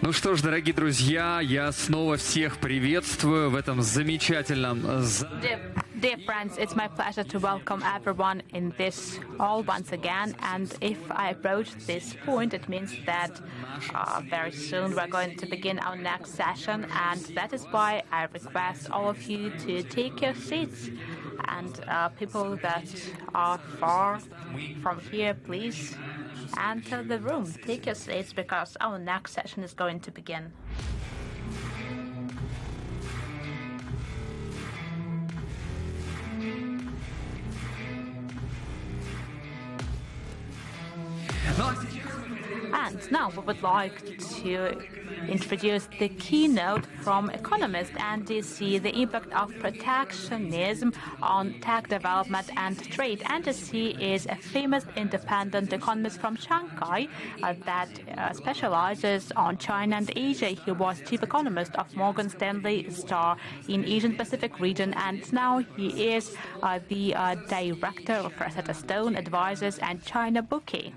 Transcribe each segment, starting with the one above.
Ну что ж, дорогие друзья, я снова всех приветствую в этом замечательном Dear friends, it's my pleasure to welcome everyone in this hall once again. And if I approach this point, it means that very soon we're going to begin our next session. And that is why I request all of you to take your seats. And people that are far from here, please enter the room. Take your seats because our next session is going to begin. And now we would like to introduce the keynote from economist Andy C, the impact of protectionism on tech development and trade. Andy C is a famous independent economist from Shanghai that specializes on China and Asia. He was chief economist of Morgan Stanley Star in Asian Pacific region, and now he is the director of Rosetta Stone Advisors and China Bookie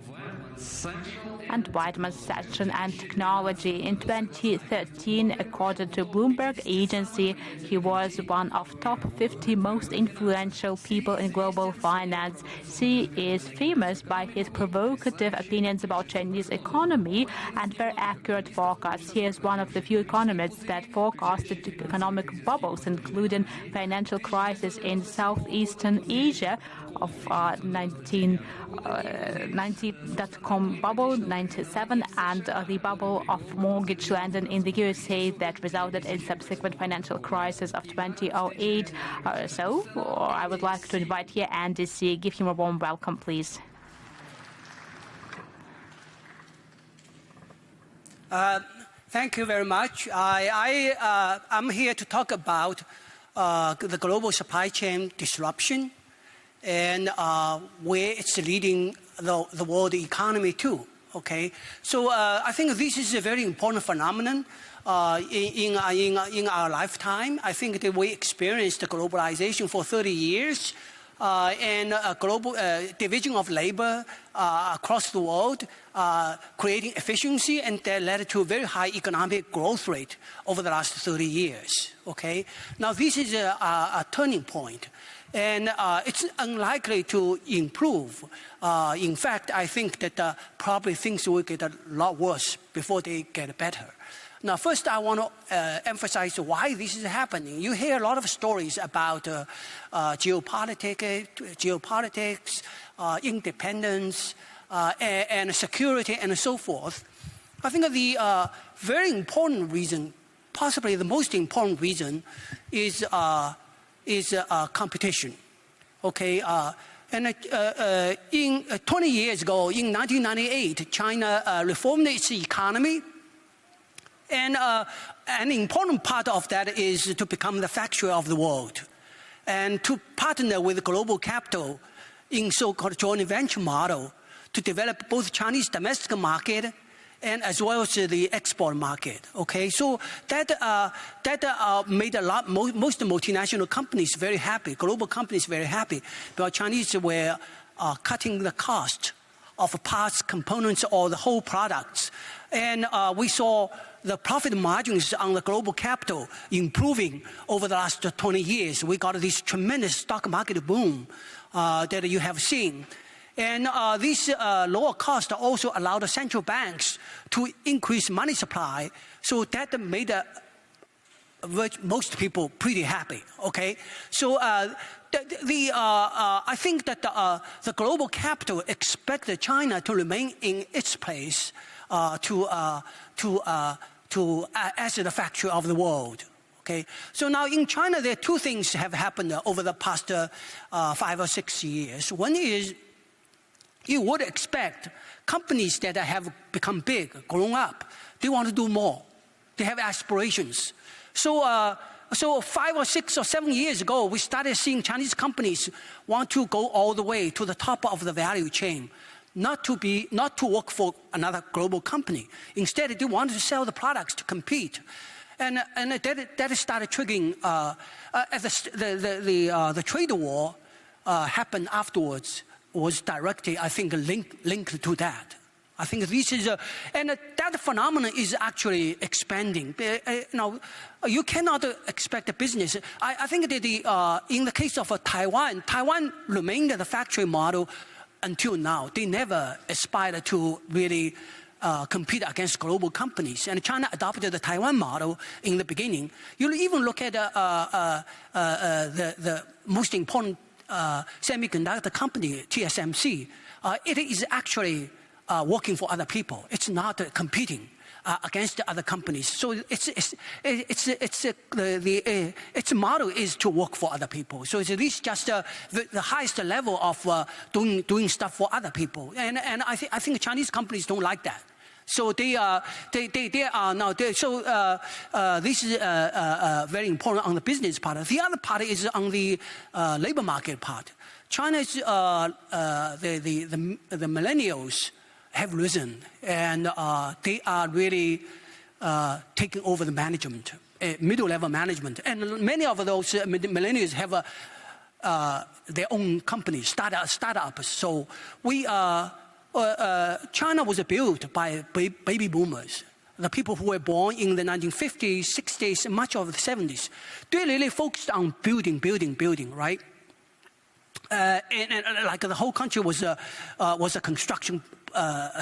and Weidmann Session and Technology. In 2013, according to Bloomberg agency, he was one of top 50 most influential people in global finance. Xi is famous by his provocative opinions about Chinese economy and very accurate forecasts. He is one of the few economists that forecasted economic bubbles, including financial crisis in Southeastern Asia of 1990 dot-com bubble, 97, and the bubble of mortgage lending in the USA that resulted in subsequent financial crisis of 2008. So I would like to invite here Andy C. Give him a warm welcome, please. Thank you very much. I'm here to talk about the global supply chain disruption and where it's leading the world economy to. Okay, so I think this is a very important phenomenon in our lifetime. I think that we experienced globalization for 30 years and global division of labor across the world, creating efficiency, and that led to a very high economic growth rate over the last 30 years. Okay, now this is a turning point. And it's unlikely to improve. In fact, I think that probably things will get a lot worse before they get better. Now, first, I want to emphasize why this is happening. You hear a lot of stories about geopolitics, independence, and security, and so forth. I think the very important reason, possibly the most important reason, is competition. Okay, and in 20 years ago, in 1998, China reformed its economy, and an important part of that is to become the factory of the world, and to partner with global capital in so-called joint venture model to develop both Chinese domestic market and as well as the export market. Okay, so that made most multinational companies very happy, global companies very happy, because Chinese were cutting the cost of parts, components, or the whole products. And we saw the profit margins on the global capital improving over the last 20 years. We got this tremendous stock market boom that you have seen. And this lower cost also allowed the central banks to increase money supply, so that made most people pretty happy. Okay, so I think that the global capital expected China to remain in its place as the factory of the world. Okay, so now in China, there are two things have happened over the past 5 or 6 years. One is, you would expect companies that have become big, grown up, they want to do more. They have aspirations. So 5 or 6 or 7 years ago, we started seeing Chinese companies want to go all the way to the top of the value chain, not to work for another global company. Instead, they wanted to sell the products to compete. And that started triggering, the trade war happened afterwards, was directly, I think, linked to that. I think this is, and that phenomenon is actually expanding. Now, you cannot expect a business. I think that in the case of Taiwan, Taiwan remained the factory model until now. They never aspired to really compete against global companies. And China adopted the Taiwan model in the beginning. You even look at the most important semiconductor company, TSMC. It is actually working for other people. It's not competing against the other companies. So its model is to work for other people. So it's at least just the highest level of doing stuff for other people. And I think Chinese companies don't like that. So they are now. So this is very important on the business part. The other part is on the labor market part. China's the millennials have risen, and they are really taking over the management, middle-level management. And many of those millennials have their own companies, startups. So China was built by baby boomers, the people who were born in the 1950s, 60s, and much of the 70s. They really focused on building, right? And like the whole country was a construction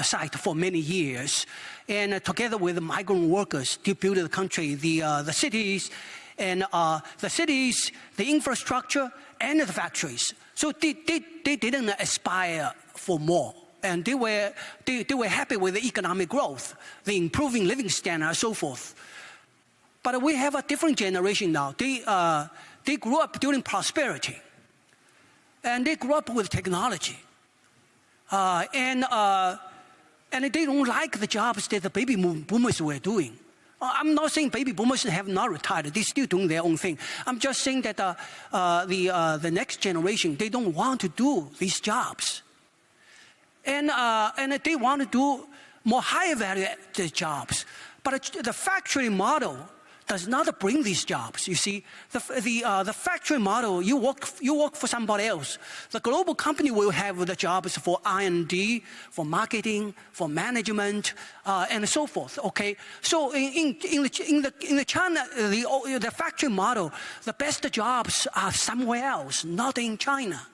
site for many years, and together with the migrant workers, they built the country, the cities, and the infrastructure, and the factories. So they didn't aspire for more, and they were happy with the economic growth, the improving living standard, and so forth. But we have a different generation now. They grew up during prosperity, and they grew up with technology. And they don't like the jobs that the baby boomers were doing. I'm not saying baby boomers have not retired; they're still doing their own thing. I'm just saying that the next generation, they don't want to do these jobs, and they want to do more higher value jobs. But the factory model does not bring these jobs. You see, the factory model, you work for somebody else. The global company will have the jobs for R&D, for marketing, for management, and so forth. Okay, so in the China, the factory model, the best jobs are somewhere else, not in China.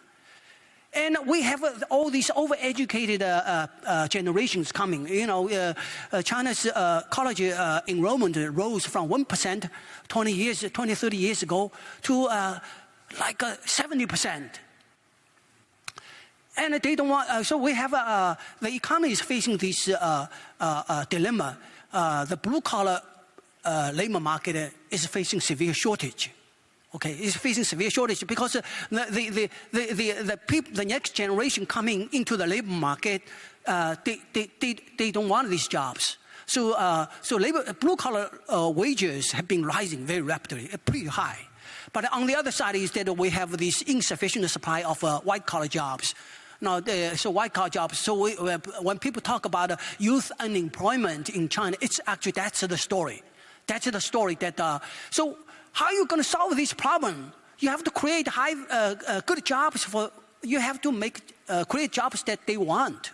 And we have all these overeducated generations coming. You know, China's college enrollment rose from 1% 30 years ago to like 70%. And they don't want. So we have the economy is facing this dilemma. The blue collar labor market is facing severe shortage. Okay, it's facing severe shortage because the next generation coming into the labor market, they don't want these jobs. So blue collar wages have been rising very rapidly, pretty high. But on the other side is that we have this insufficient supply of white collar jobs. Now, so white collar jobs. So when people talk about youth unemployment in China, it's actually that's the story. That's the story that. So how are you going to solve this problem? You have to create good jobs you have to create jobs that they want.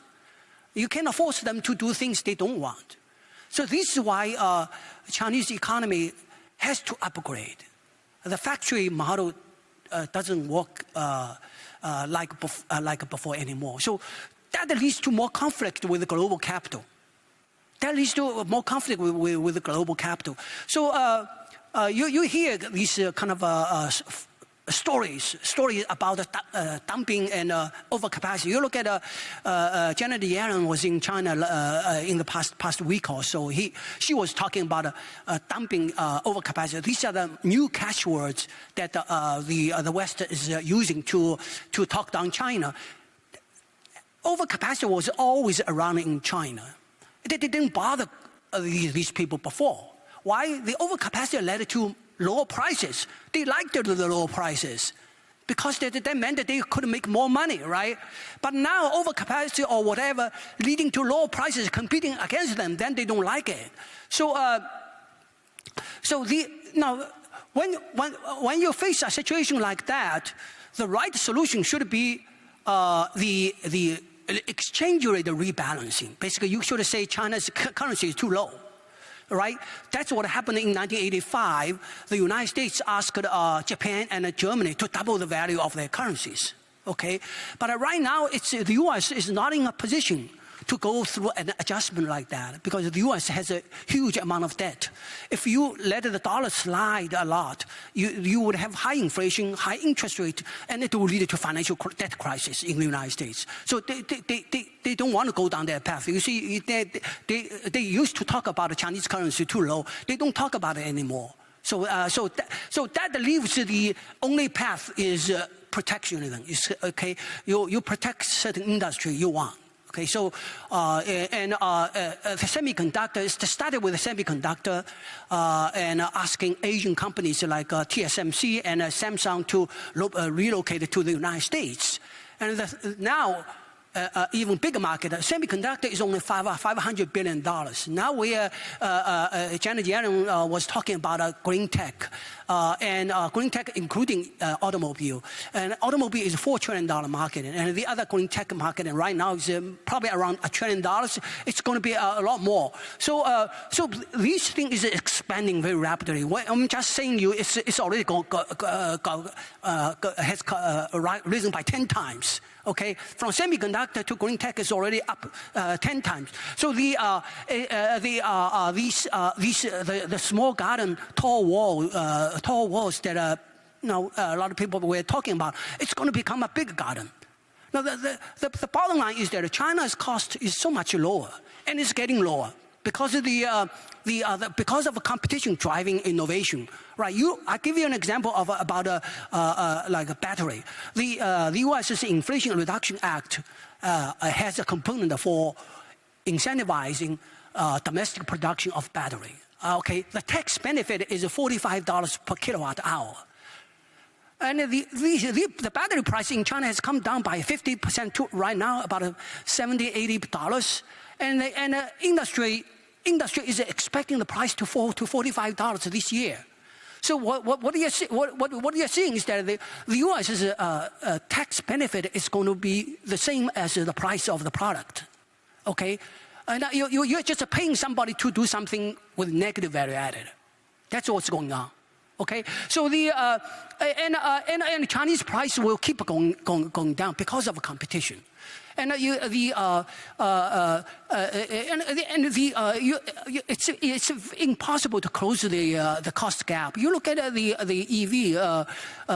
You cannot force them to do things they don't want. So this is why Chinese economy has to upgrade. The factory model doesn't work like before anymore. So that leads to more conflict with the global capital. That leads to more conflict with the global capital. So you hear these kind of stories about dumping and overcapacity. You look at Janet Yellen was in China in the past week or so. She was talking about dumping, overcapacity. These are the new catchwords that the West is using to talk down China. Overcapacity was always around in China. They didn't bother these people before. Why? The overcapacity led to lower prices. They liked the lower prices because that meant that they could make more money, right? But now overcapacity or whatever leading to lower prices competing against them, then they don't like it. So, now when you face a situation like that, the right solution should be the exchange rate rebalancing. Basically, you should say China's currency is too low. Right? That's what happened in 1985. The United States asked Japan and Germany to double the value of their currencies. Okay? But right now, the U.S. is not in a position to go through an adjustment like that because the U.S. has a huge amount of debt. If you let the dollar slide a lot, you would have high inflation, high interest rate, and it will lead to financial debt crisis in the United States. So they don't want to go down that path. You see, they used to talk about the Chinese currency too low. They don't talk about it anymore. So that leaves the only path is protectionism. It's, okay, you protect certain industry you want. Okay, so the semiconductors, they started with the semiconductor and asking Asian companies like TSMC and Samsung to relocate to the United States. And now, even bigger market, semiconductor is only $500 billion. Now Janet Yellen was talking about green tech, and green tech including automobile. And automobile is a $4 trillion market, and the other green tech market right now is probably around $1 trillion. It's going to be a lot more. So this thing is expanding very rapidly. I'm just saying it's already has risen by 10 times. Okay, from semiconductor to green tech is already up 10 times. So the small garden, tall walls that a lot of people were talking about, it's going to become a big garden. Now the bottom line is that China's cost is so much lower, and it's getting lower because of because of competition driving innovation, right? I give you an example of about like a battery. The U.S.'s Inflation Reduction Act has a component for incentivizing domestic production of battery. Okay, the tax benefit is $45 per kilowatt hour. And the battery price in China has come down by 50% to right now about $70, $80. And the industry is expecting the price to fall to $45 this year. So what you're seeing is that the U.S.'s tax benefit is going to be the same as the price of the product. Okay, and you're just paying somebody to do something with negative value added. That's what's going on. Okay, so and Chinese price will keep going down because of competition. And it's impossible to close the cost gap. You look at the EV.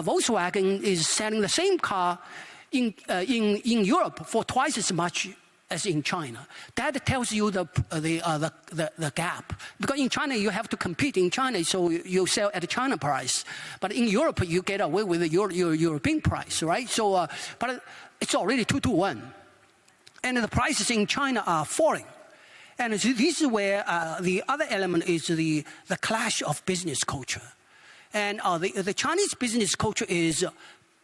Volkswagen is selling the same car in Europe for twice as much as in China. That tells you the gap. Because in China you have to compete in China, so you sell at the China price. But in Europe you get away with your European price, right? So, but it's already 2-to-1. And the prices in China are falling. And this is where the other element is the clash of business culture. And the Chinese business culture is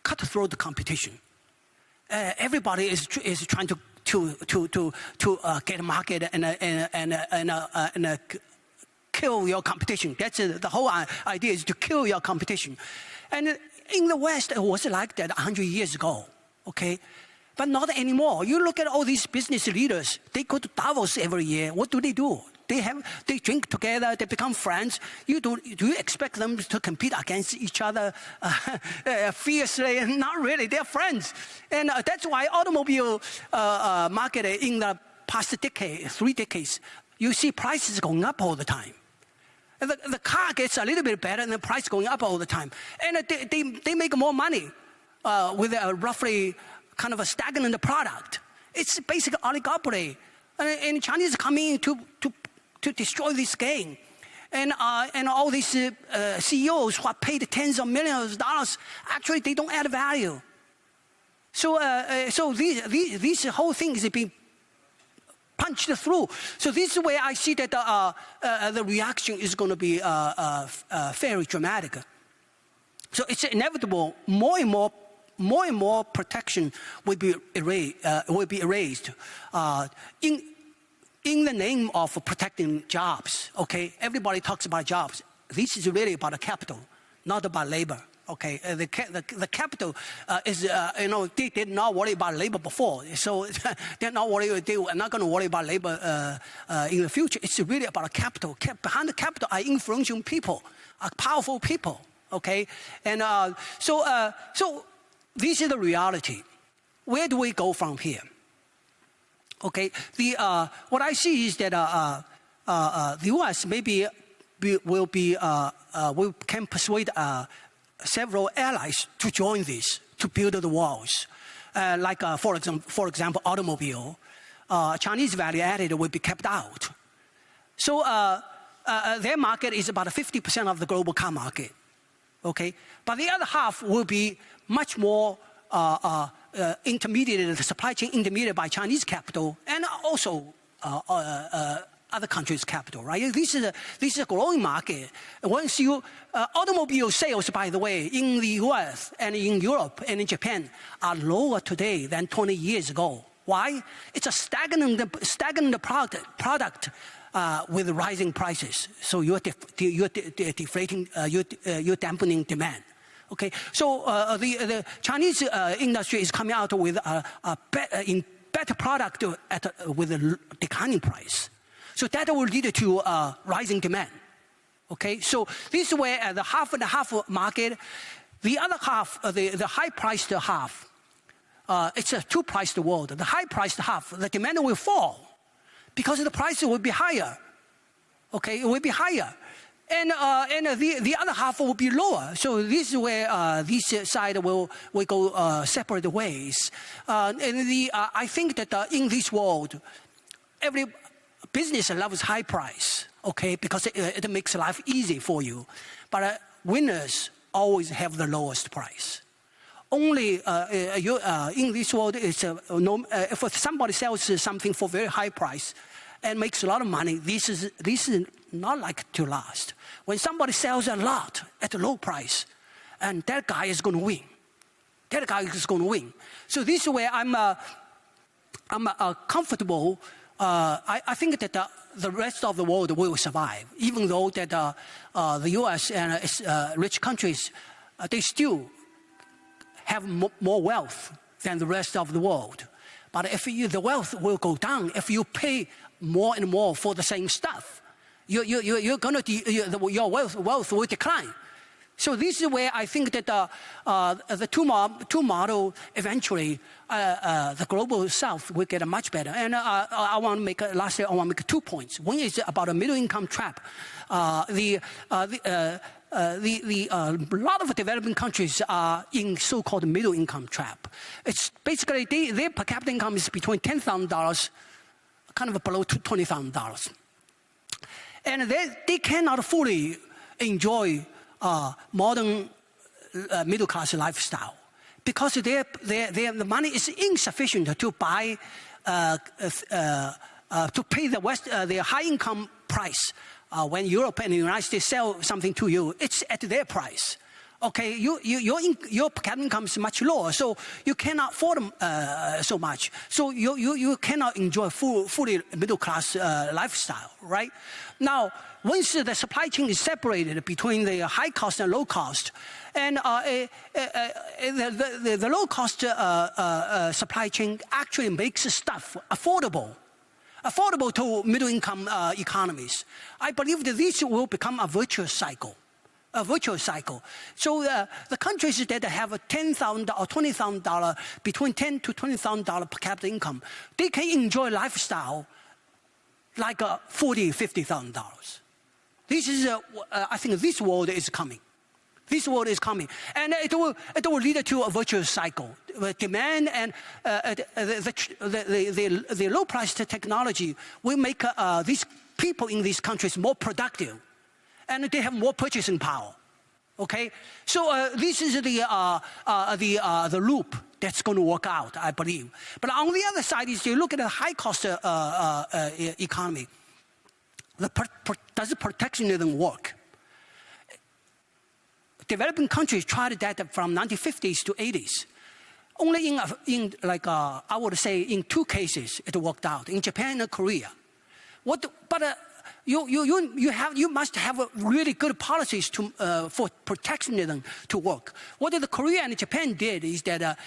cutthroat competition. Everybody is trying to get a market and kill your competition. That's the whole idea, is to kill your competition. And in the West, it was like that 100 years ago. Okay. But not anymore. You look at all these business leaders, they go to Davos every year. What do? They drink together, they become friends. Do you expect them to compete against each other fiercely? Not really, they're friends. And that's why automobile market in the past 3 decades, you see prices going up all the time. And the car gets a little bit better and the price going up all the time. And they make more money with a roughly kind of a stagnant product. It's basically oligopoly. And Chinese coming in to destroy this game. And all these CEOs who are paid tens of millions of dollars, actually they don't add value. So these whole thing is being punched through. So this is where I see that the reaction is going to be very dramatic. So it's inevitable. More and more protection will be erased in the name of protecting jobs. Okay, everybody talks about jobs. This is really about capital, not about labor. Okay, the capital is, they did not worry about labor before, so they are not not going to worry about labor in the future. It's really about capital. Behind the capital are influential people, are powerful people. Okay, and so this is the reality. Where do we go from here? Okay, what I see is that the U.S. maybe we can persuade several allies to join this, to build the walls. For example, automobile, Chinese value added will be kept out. So their market is about 50% of the global car market. Okay, but the other half will be much more intermediated, the supply chain intermediated by Chinese capital and also other countries' capital, right? This is a growing market. Once automobile sales, by the way, in the U.S. and in Europe and in Japan are lower today than 20 years ago. Why? It's a stagnant product with rising prices. So you're deflating, you're dampening demand. Okay, so the Chinese industry is coming out with a better product with a declining price. So that will lead to rising demand. Okay, so this way the half and the half market, the other half, the high-priced half, it's a two-priced world. The high-priced half, the demand will fall because the price will be higher. Okay, it will be higher. And the other half will be lower. So this is where this side will go separate ways. I think that in this world, every business loves high price, okay, because it makes life easy for you. But winners always have the lowest price. Only in this world, if somebody sells something for very high price and makes a lot of money, this is not like to last. When somebody sells a lot at a low price, and that guy is going to win. That guy is going to win. So this is where I'm comfortable. I think that the rest of the world will survive, even though that the U.S. and rich countries, they still have more wealth than the rest of the world. But if the wealth will go down, if you pay more and more for the same stuff, you're going to your wealth will decline. So this is where I think that the two model eventually the global South will get much better. And I want to make 2 points. One is about a middle income trap. A lot of developing countries are in so-called middle income trap. It's basically their per capita income is between $10,000, kind of below $20,000, and they cannot fully enjoy modern middle class lifestyle because the money is insufficient to buy to pay the high income price. When Europe and the United States sell something to you, it's at their price. Okay, your per capita income is much lower, so you cannot afford so much. So you cannot enjoy fully middle class lifestyle, right? Now, once the supply chain is separated between the high cost and low cost, and the low cost supply chain actually makes stuff affordable to middle income economies. I believe that this will become a virtuous cycle. So the countries that have a $10,000 or $20,000, between $10,000 to $20,000 per capita income, they can enjoy lifestyle like $40,000, $50,000. This is, I think, this world is coming. This world is coming, and it will lead to a virtuous cycle. Demand and the low-priced technology will make these people in these countries more productive, and they have more purchasing power. Okay, so this is the loop that's going to work out, I believe. But on the other side is you look at the high-cost economy. Does protectionism work? Developing countries tried that from 1950s to 80s. Only in I would say in 2 cases it worked out, in Japan and Korea. But you must have really good policies for protectionism to work. What the Korea and Japan did is that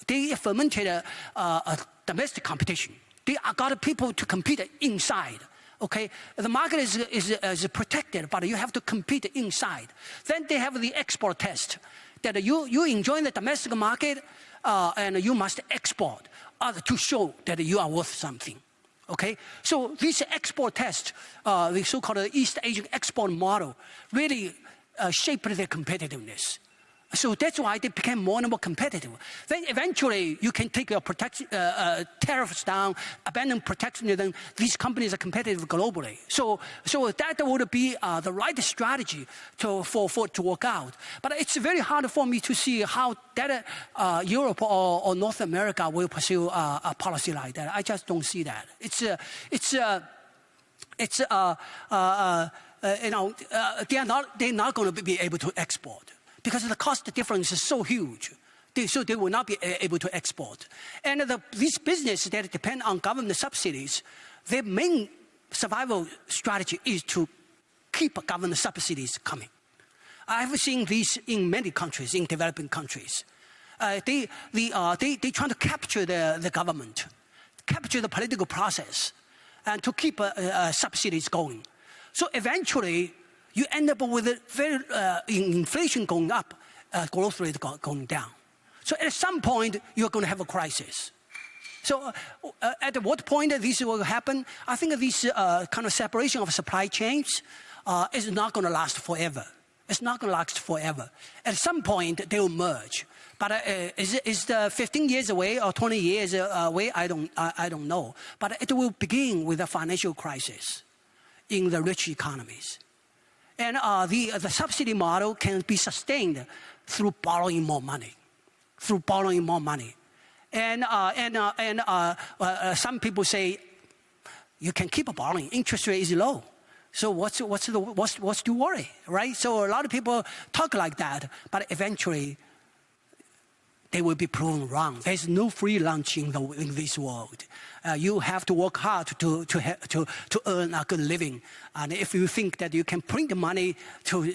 they fermented a domestic competition. They got people to compete inside. Okay, the market is protected, but you have to compete inside. Then they have the export test that you enjoy the domestic market and you must export to show that you are worth something. Okay, so this export test, the so-called East Asian export model, really shaped their competitiveness. So that's why they became more and more competitive. Then eventually you can take your tariffs down, abandon protectionism. These companies are competitive globally. So that would be the right strategy to work out. But it's very hard for me to see how that Europe or North America will pursue a policy like that. I just don't see that. They're not going to be able to export, because the cost difference is so huge. So they will not be able to export. And these businesses that depend on government subsidies, their main survival strategy is to keep government subsidies coming. I've seen this in many countries, in developing countries. They try to capture the government, capture the political process, and to keep subsidies going. So eventually, you end up with inflation going up, growth rate going down. So at some point, you're going to have a crisis. So at what point this will happen? I think this kind of separation of supply chains is not going to last forever. It's not going to last forever. At some point, they will merge. But is the 15 years away or 20 years away? I don't know. But it will begin with a financial crisis in the rich economies. And the subsidy model can be sustained through borrowing more money, And some people say you can keep borrowing. Interest rate is low, so what's to worry, right? So a lot of people talk like that, but eventually they will be proven wrong. There's no free lunch in this world. You have to work hard to earn a good living. And if you think that you can print money to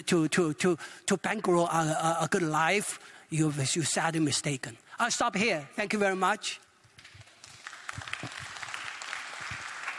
bankroll a good life, you're sadly mistaken. I'll stop here. Thank you very much.